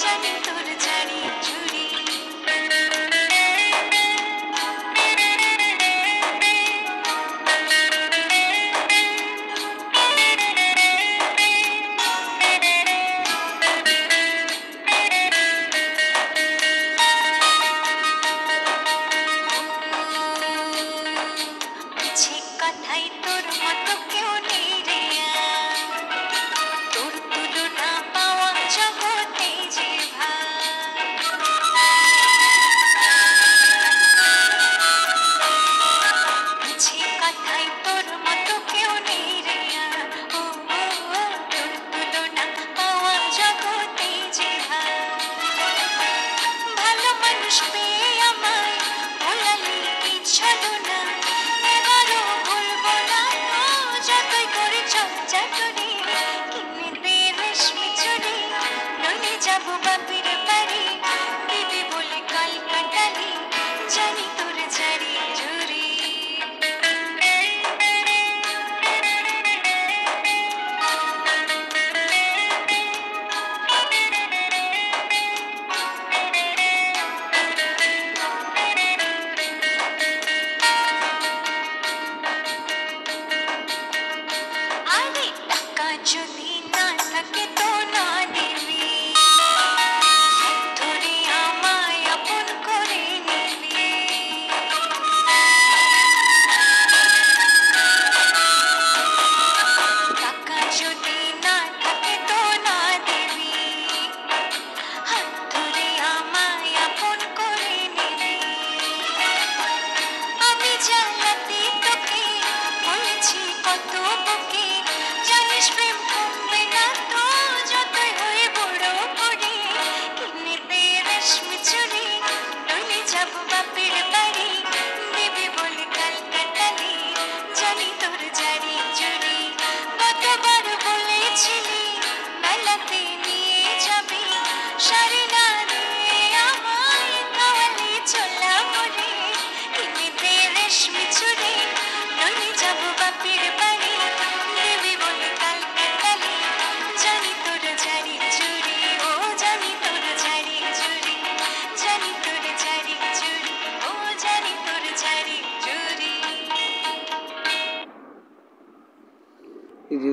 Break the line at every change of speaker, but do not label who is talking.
জানি তোর জারি জুড়ি। মিছে কথাই তোর মতো কেউ নেই রে আর, তোর তুলনা পাওয়া জগতে যে ভার। মিছে কথাই তোর মতো কেউ নেই রে আর, ও ও ও, তোর তুলনা পাওয়া জগতে যে ভার। ভালো মানুষ পেয়ে আমায় ভোলালি এই ছলনা, এবারও ভুলবো না তো যতই করে চঞ্চাটুরি। কিনে দে রেশমি চুড়ি, নইলে যাবো বাপের বাড়ি, দিবি বলে কাল কাটালি, জানি তোর জারি জুড়ি। আরে টাকা যদি না থাকে তো না দিবি, হাত ধরে আমায় আপন করে নিবি। টাকা যদি না থাকে তো না দিবি, হাত ধরে আমায় আপন করে নিবি। আমি জ্বালাতে তোকে বলেছি কত বুকে, জানিস প্রেম কমবে না তো যতই হয়ে বড় করে। কিনে দে রেশমি চুড়ি, নইলে যাবো বাপের বাড়ি, দিবি বলে কাল কাটালি, জানি তোর জারি জুড়ি। কতবার বলেছিলি মেলাতে নিয়ে যাবি, শাড়ি না দিয়ে আমায় খাওয়ালি ছোলা মুড়ি। কিনে দে রেশমি চুড়ি, নইলে যাবো বাপের বাড়ি, দিবি বলে কাল কাটালি, জানি তোর জারি জুড়ি। ও জানি তোর জারি জুড়ি, জানি তোর জারি জুড়ি, ও জানি তোর জারি জুড়ি।
এই যে